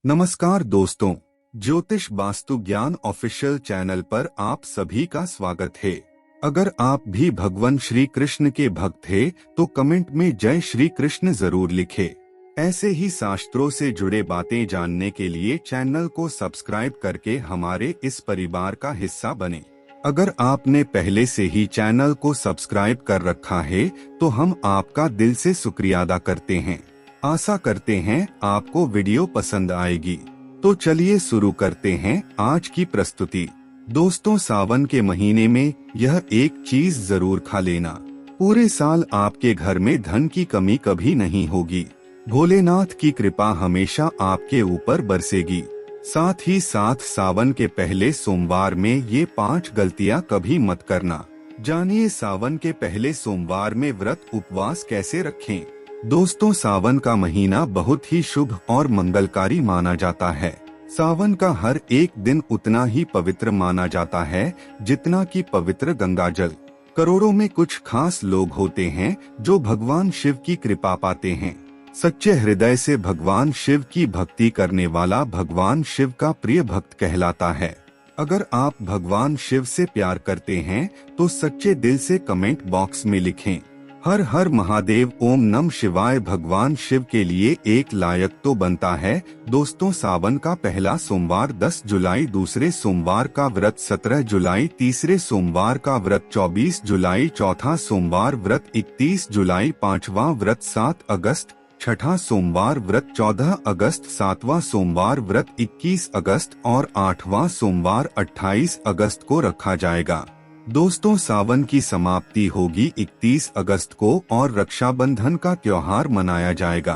नमस्कार दोस्तों, ज्योतिष वास्तु ज्ञान ऑफिशियल चैनल पर आप सभी का स्वागत है। अगर आप भी भगवान श्री कृष्ण के भक्त थे तो कमेंट में जय श्री कृष्ण जरूर लिखें। ऐसे ही शास्त्रों से जुड़े बातें जानने के लिए चैनल को सब्सक्राइब करके हमारे इस परिवार का हिस्सा बने। अगर आपने पहले से ही चैनल को सब्सक्राइब कर रखा है तो हम आपका दिल से शुक्रिया अदा करते हैं। आशा करते हैं आपको वीडियो पसंद आएगी। तो चलिए शुरू करते हैं आज की प्रस्तुति। दोस्तों, सावन के महीने में यह एक चीज जरूर खा लेना। पूरे साल आपके घर में धन की कमी कभी नहीं होगी। भोलेनाथ की कृपा हमेशा आपके ऊपर बरसेगी। साथ ही साथ सावन के पहले सोमवार में ये 5 गलतियां कभी मत करना। जानिए सावन के पहले सोमवार में व्रत उपवास कैसे रखें। दोस्तों, सावन का महीना बहुत ही शुभ और मंगलकारी माना जाता है। सावन का हर एक दिन उतना ही पवित्र माना जाता है जितना कि पवित्र गंगा जल। करोड़ों में कुछ खास लोग होते हैं जो भगवान शिव की कृपा पाते हैं। सच्चे हृदय से भगवान शिव की भक्ति करने वाला भगवान शिव का प्रिय भक्त कहलाता है। अगर आप भगवान शिव से प्यार करते हैं तो सच्चे दिल से कमेंट बॉक्स में लिखें हर हर महादेव, ओम नमः शिवाय। भगवान शिव के लिए एक लायक तो बनता है। दोस्तों, सावन का पहला सोमवार 10 जुलाई, दूसरे सोमवार का व्रत 17 जुलाई, तीसरे सोमवार का व्रत 24 जुलाई, चौथा सोमवार व्रत 31 जुलाई, पांचवा व्रत 7 अगस्त, छठा सोमवार व्रत 14 अगस्त, सातवां सोमवार व्रत 21 अगस्त और 8वां सोमवार 28 अगस्त को रखा जाएगा। दोस्तों, सावन की समाप्ति होगी 31 अगस्त को और रक्षाबंधन का त्योहार मनाया जाएगा।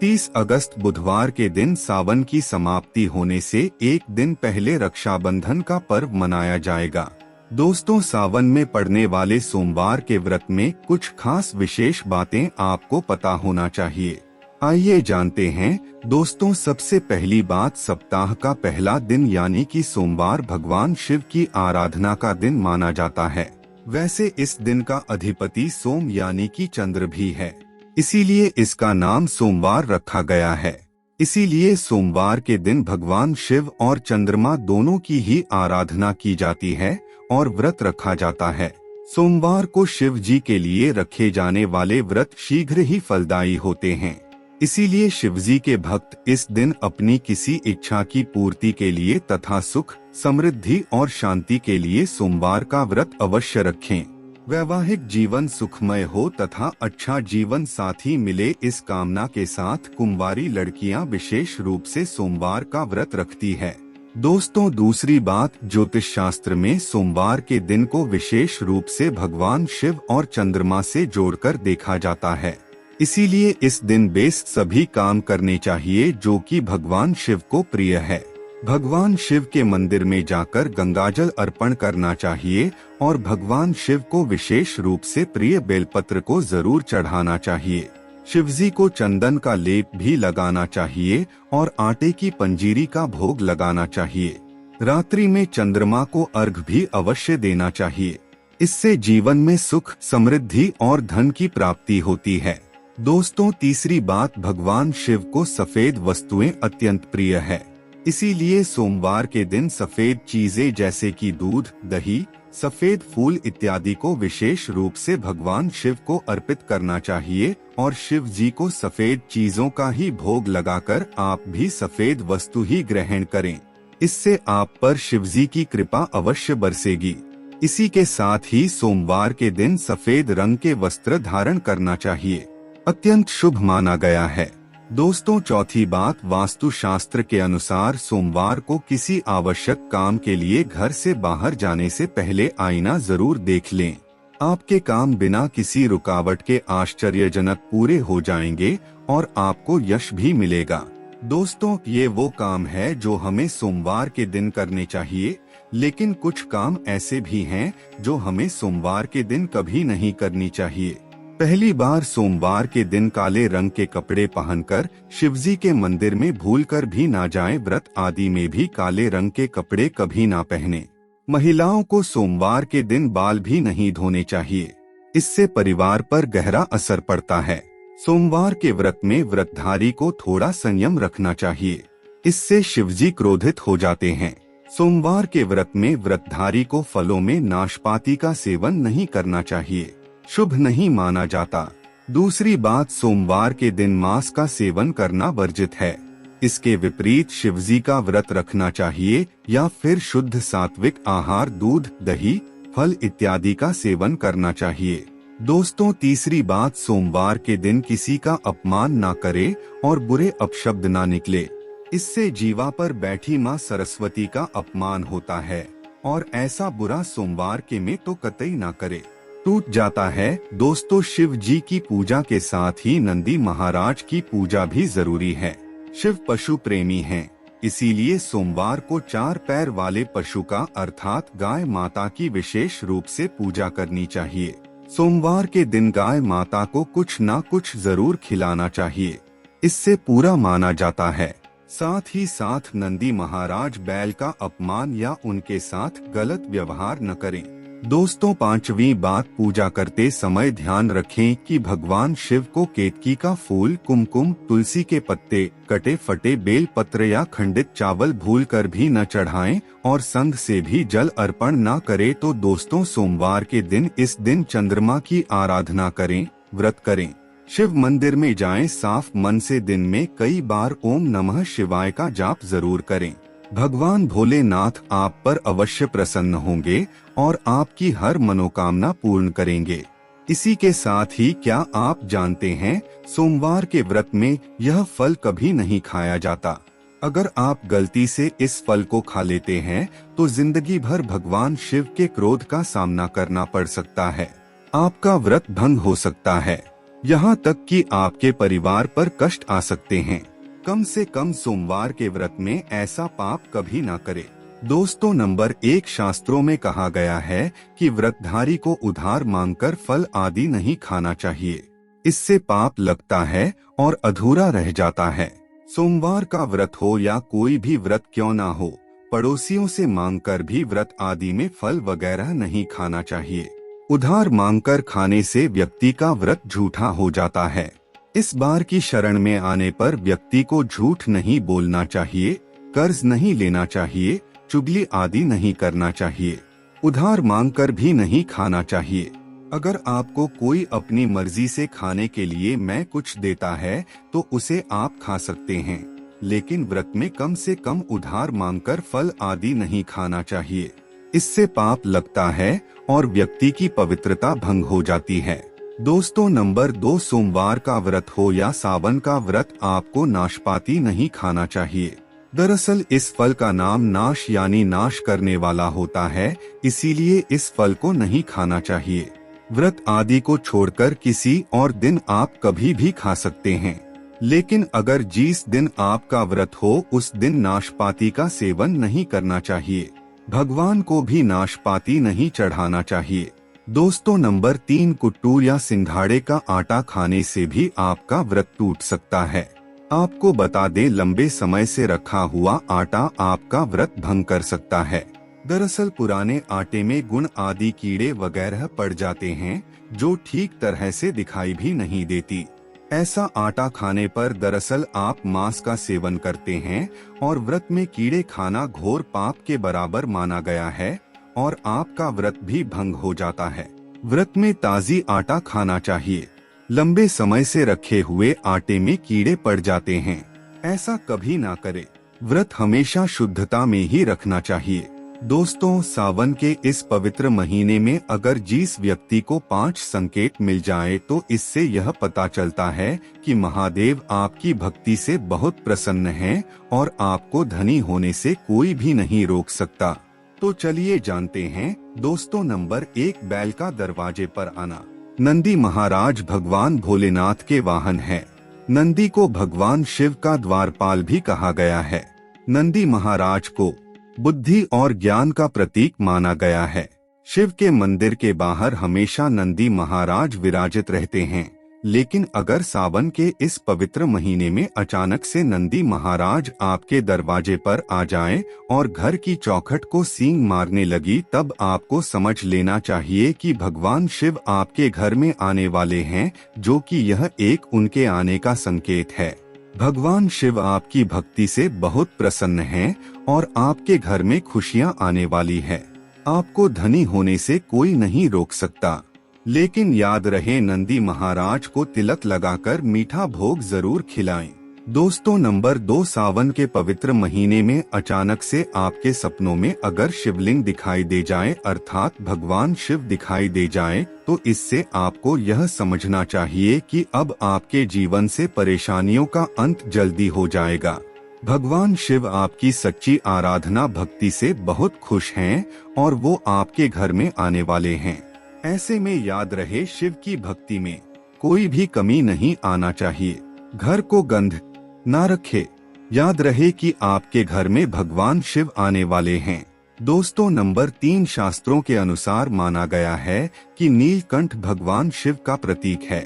30 अगस्त बुधवार के दिन सावन की समाप्ति होने से एक दिन पहले रक्षाबंधन का पर्व मनाया जाएगा। दोस्तों, सावन में पड़ने वाले सोमवार के व्रत में कुछ खास विशेष बातें आपको पता होना चाहिए। आइए जानते हैं। दोस्तों, सबसे पहली बात, सप्ताह का पहला दिन यानी कि सोमवार भगवान शिव की आराधना का दिन माना जाता है। वैसे इस दिन का अधिपति सोम यानी कि चंद्र भी है, इसीलिए इसका नाम सोमवार रखा गया है। इसीलिए सोमवार के दिन भगवान शिव और चंद्रमा दोनों की ही आराधना की जाती है और व्रत रखा जाता है। सोमवार को शिव जी के लिए रखे जाने वाले व्रत शीघ्र ही फलदायी होते हैं। इसीलिए शिवजी के भक्त इस दिन अपनी किसी इच्छा की पूर्ति के लिए तथा सुख, समृद्धि और शांति के लिए सोमवार का व्रत अवश्य रखें। वैवाहिक जीवन सुखमय हो तथा अच्छा जीवन साथी मिले, इस कामना के साथ कुंवारी लड़कियां विशेष रूप से सोमवार का व्रत रखती है। दोस्तों, दूसरी बात, ज्योतिष शास्त्र में सोमवार के दिन को विशेष रूप से भगवान शिव और चंद्रमा से जोड़कर देखा जाता है। इसीलिए इस दिन बेस सभी काम करने चाहिए जो कि भगवान शिव को प्रिय है। भगवान शिव के मंदिर में जाकर गंगाजल अर्पण करना चाहिए और भगवान शिव को विशेष रूप से प्रिय बेलपत्र को जरूर चढ़ाना चाहिए। शिवजी को चंदन का लेप भी लगाना चाहिए और आटे की पंजीरी का भोग लगाना चाहिए। रात्रि में चंद्रमा को अर्घ भी अवश्य देना चाहिए। इससे जीवन में सुख, समृद्धि और धन की प्राप्ति होती है। दोस्तों, तीसरी बात, भगवान शिव को सफेद वस्तुएं अत्यंत प्रिय है। इसीलिए सोमवार के दिन सफेद चीजें जैसे कि दूध, दही, सफेद फूल इत्यादि को विशेष रूप से भगवान शिव को अर्पित करना चाहिए और शिव जी को सफेद चीजों का ही भोग लगाकर आप भी सफेद वस्तु ही ग्रहण करें। इससे आप पर शिव जी की कृपा अवश्य बरसेगी। इसी के साथ ही सोमवार के दिन सफेद रंग के वस्त्र धारण करना चाहिए, अत्यंत शुभ माना गया है। दोस्तों, चौथी बात, वास्तु शास्त्र के अनुसार सोमवार को किसी आवश्यक काम के लिए घर से बाहर जाने से पहले आईना जरूर देख लें। आपके काम बिना किसी रुकावट के आश्चर्यजनक पूरे हो जाएंगे और आपको यश भी मिलेगा। दोस्तों, ये वो काम है जो हमें सोमवार के दिन करने चाहिए, लेकिन कुछ काम ऐसे भी हैं जो हमें सोमवार के दिन कभी नहीं करनी चाहिए। पहली बार, सोमवार के दिन काले रंग के कपड़े पहनकर शिवजी के मंदिर में भूलकर भी ना जाएं। व्रत आदि में भी काले रंग के कपड़े कभी ना पहने। महिलाओं को सोमवार के दिन बाल भी नहीं धोने चाहिए, इससे परिवार पर गहरा असर पड़ता है। सोमवार के व्रत में व्रतधारी को थोड़ा संयम रखना चाहिए। इससे शिवजी क्रोधित हो जाते हैं। सोमवार के व्रत में व्रतधारी को फलों में नाशपाती का सेवन नहीं करना चाहिए, शुभ नहीं माना जाता। दूसरी बात, सोमवार के दिन मांस का सेवन करना वर्जित है। इसके विपरीत शिवजी का व्रत रखना चाहिए या फिर शुद्ध सात्विक आहार, दूध, दही, फल इत्यादि का सेवन करना चाहिए। दोस्तों, तीसरी बात, सोमवार के दिन किसी का अपमान ना करे और बुरे अपशब्द ना निकले। इससे जीवा पर बैठी माँ सरस्वती का अपमान होता है और ऐसा बुरा सोमवार के में तो कतई ना करे, टूट जाता है। दोस्तों, शिव जी की पूजा के साथ ही नंदी महाराज की पूजा भी जरूरी है। शिव पशु प्रेमी हैं, इसीलिए सोमवार को 4 पैर वाले पशु का अर्थात गाय माता की विशेष रूप से पूजा करनी चाहिए। सोमवार के दिन गाय माता को कुछ ना कुछ जरूर खिलाना चाहिए, इससे पूरा माना जाता है। साथ ही साथ नंदी महाराज बैल का अपमान या उनके साथ गलत व्यवहार न करें। दोस्तों, 5वीं बात, पूजा करते समय ध्यान रखें कि भगवान शिव को केतकी का फूल, कुमकुम, तुलसी के पत्ते, कटे फटे बेल पत्र या खंडित चावल भूलकर भी न चढ़ाएं और संध से भी जल अर्पण न करें। तो दोस्तों, सोमवार के दिन इस दिन चंद्रमा की आराधना करें, व्रत करें, शिव मंदिर में जाएं, साफ मन से दिन में कई बार ओम नमः शिवाय का जाप जरूर करें। भगवान भोलेनाथ आप पर अवश्य प्रसन्न होंगे और आपकी हर मनोकामना पूर्ण करेंगे। इसी के साथ ही क्या आप जानते हैं, सोमवार के व्रत में यह फल कभी नहीं खाया जाता। अगर आप गलती से इस फल को खा लेते हैं तो जिंदगी भर भगवान शिव के क्रोध का सामना करना पड़ सकता है, आपका व्रत भंग हो सकता है, यहाँ तक कि आपके परिवार पर कष्ट आ सकते हैं। कम से कम सोमवार के व्रत में ऐसा पाप कभी ना करें। दोस्तों, नंबर 1, शास्त्रों में कहा गया है कि व्रतधारी को उधार मांगकर फल आदि नहीं खाना चाहिए, इससे पाप लगता है और अधूरा रह जाता है। सोमवार का व्रत हो या कोई भी व्रत क्यों ना हो, पड़ोसियों से मांगकर भी व्रत आदि में फल वगैरह नहीं खाना चाहिए। उधार मांगकर खाने से व्यक्ति का व्रत झूठा हो जाता है। इस बार की शरण में आने पर व्यक्ति को झूठ नहीं बोलना चाहिए, कर्ज नहीं लेना चाहिए, चुगली आदि नहीं करना चाहिए, उधार मांगकर भी नहीं खाना चाहिए। अगर आपको कोई अपनी मर्जी से खाने के लिए मैं कुछ देता है तो उसे आप खा सकते हैं, लेकिन व्रत में कम से कम उधार मांगकर फल आदि नहीं खाना चाहिए। इससे पाप लगता है और व्यक्ति की पवित्रता भंग हो जाती है। दोस्तों, नंबर 2, सोमवार का व्रत हो या सावन का व्रत, आपको नाशपाती नहीं खाना चाहिए। दरअसल इस फल का नाम नाश यानी नाश करने वाला होता है, इसीलिए इस फल को नहीं खाना चाहिए। व्रत आदि को छोड़कर किसी और दिन आप कभी भी खा सकते हैं, लेकिन अगर जिस दिन आपका व्रत हो उस दिन नाशपाती का सेवन नहीं करना चाहिए। भगवान को भी नाशपाती नहीं चढ़ाना चाहिए। दोस्तों, नंबर 3, कुट्टू या सिंघाड़े का आटा खाने से भी आपका व्रत टूट सकता है। आपको बता दें, लंबे समय से रखा हुआ आटा आपका व्रत भंग कर सकता है। दरअसल पुराने आटे में गुण आदि कीड़े वगैरह पड़ जाते हैं जो ठीक तरह से दिखाई भी नहीं देती। ऐसा आटा खाने पर दरअसल आप मांस का सेवन करते हैं और व्रत में कीड़े खाना घोर पाप के बराबर माना गया है और आपका व्रत भी भंग हो जाता है। व्रत में ताजी आटा खाना चाहिए। लंबे समय से रखे हुए आटे में कीड़े पड़ जाते हैं, ऐसा कभी ना करें। व्रत हमेशा शुद्धता में ही रखना चाहिए। दोस्तों, सावन के इस पवित्र महीने में अगर जिस व्यक्ति को 5 संकेत मिल जाए तो इससे यह पता चलता है कि महादेव आपकी भक्ति से बहुत प्रसन्न हैं और आपको धनी होने से कोई भी नहीं रोक सकता। तो चलिए जानते हैं। दोस्तों, नंबर 1, बैल का दरवाजे पर आना। नंदी महाराज भगवान भोलेनाथ के वाहन है। नंदी को भगवान शिव का द्वारपाल भी कहा गया है। नंदी महाराज को बुद्धि और ज्ञान का प्रतीक माना गया है। शिव के मंदिर के बाहर हमेशा नंदी महाराज विराजित रहते हैं, लेकिन अगर सावन के इस पवित्र महीने में अचानक से नंदी महाराज आपके दरवाजे पर आ जाएं और घर की चौखट को सींग मारने लगी, तब आपको समझ लेना चाहिए कि भगवान शिव आपके घर में आने वाले हैं, जो कि यह एक उनके आने का संकेत है। भगवान शिव आपकी भक्ति से बहुत प्रसन्न हैं और आपके घर में खुशियां आने वाली है। आपको धनी होने से कोई नहीं रोक सकता। लेकिन याद रहे, नंदी महाराज को तिलक लगाकर मीठा भोग जरूर खिलाएं। दोस्तों, नंबर 2, सावन के पवित्र महीने में अचानक से आपके सपनों में अगर शिवलिंग दिखाई दे जाए, अर्थात भगवान शिव दिखाई दे जाए, तो इससे आपको यह समझना चाहिए कि अब आपके जीवन से परेशानियों का अंत जल्दी हो जाएगा। भगवान शिव आपकी सच्ची आराधना भक्ति से बहुत खुश हैं और वो आपके घर में आने वाले हैं। ऐसे में याद रहे, शिव की भक्ति में कोई भी कमी नहीं आना चाहिए। घर को गंध ना रखे। याद रहे कि आपके घर में भगवान शिव आने वाले हैं। दोस्तों, नंबर 3, शास्त्रों के अनुसार माना गया है कि नीलकंठ भगवान शिव का प्रतीक है।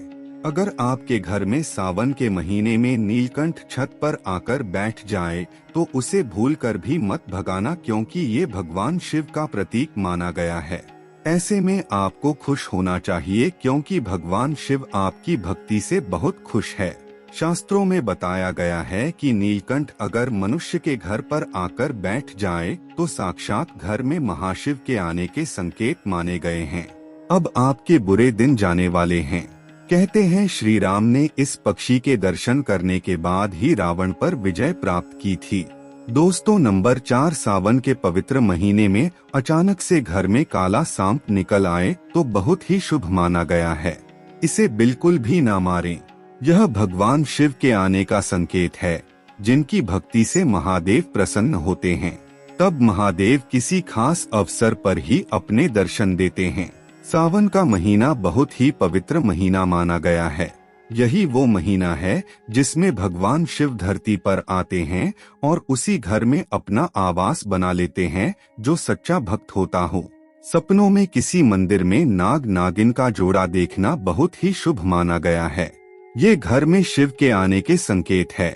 अगर आपके घर में सावन के महीने में नीलकंठ छत पर आकर बैठ जाए तो उसे भूलकर भी मत भगाना, क्योंकि ये भगवान शिव का प्रतीक माना गया है। ऐसे में आपको खुश होना चाहिए, क्योंकि भगवान शिव आपकी भक्ति से बहुत खुश है। शास्त्रों में बताया गया है कि नीलकंठ अगर मनुष्य के घर पर आकर बैठ जाए तो साक्षात घर में महाशिव के आने के संकेत माने गए हैं। अब आपके बुरे दिन जाने वाले हैं। कहते हैं श्री राम ने इस पक्षी के दर्शन करने के बाद ही रावण पर विजय प्राप्त की थी। दोस्तों, नंबर 4, सावन के पवित्र महीने में अचानक से घर में काला सांप निकल आए तो बहुत ही शुभ माना गया है। इसे बिल्कुल भी ना मारें। यह भगवान शिव के आने का संकेत है, जिनकी भक्ति से महादेव प्रसन्न होते हैं। तब महादेव किसी खास अवसर पर ही अपने दर्शन देते हैं। सावन का महीना बहुत ही पवित्र महीना माना गया है। यही वो महीना है जिसमें भगवान शिव धरती पर आते हैं और उसी घर में अपना आवास बना लेते हैं जो सच्चा भक्त होता हो। सपनों में किसी मंदिर में नाग नागिन का जोड़ा देखना बहुत ही शुभ माना गया है। ये घर में शिव के आने के संकेत है।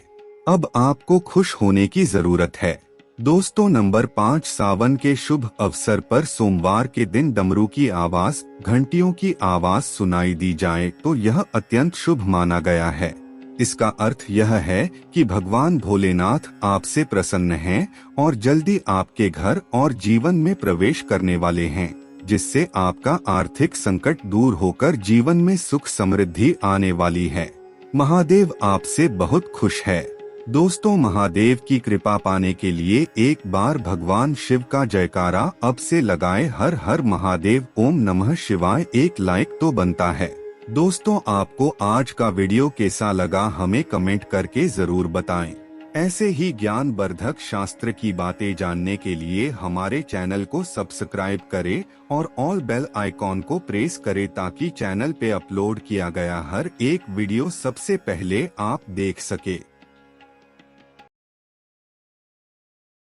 अब आपको खुश होने की जरूरत है। दोस्तों, नंबर 5, सावन के शुभ अवसर पर सोमवार के दिन डमरू की आवाज, घंटियों की आवाज सुनाई दी जाए तो यह अत्यंत शुभ माना गया है। इसका अर्थ यह है कि भगवान भोलेनाथ आपसे प्रसन्न हैं और जल्दी आपके घर और जीवन में प्रवेश करने वाले हैं, जिससे आपका आर्थिक संकट दूर होकर जीवन में सुख समृद्धि आने वाली है। महादेव आपसे बहुत खुश है। दोस्तों, महादेव की कृपा पाने के लिए एक बार भगवान शिव का जयकारा अब से लगाए, हर हर महादेव, ओम नमः शिवाय। एक लाइक तो बनता है। दोस्तों, आपको आज का वीडियो कैसा लगा हमें कमेंट करके जरूर बताएं। ऐसे ही ज्ञान वर्धक शास्त्र की बातें जानने के लिए हमारे चैनल को सब्सक्राइब करें और ऑल बेल आइकॉन को प्रेस करें, ताकि चैनल पे अपलोड किया गया हर एक वीडियो सबसे पहले आप देख सके।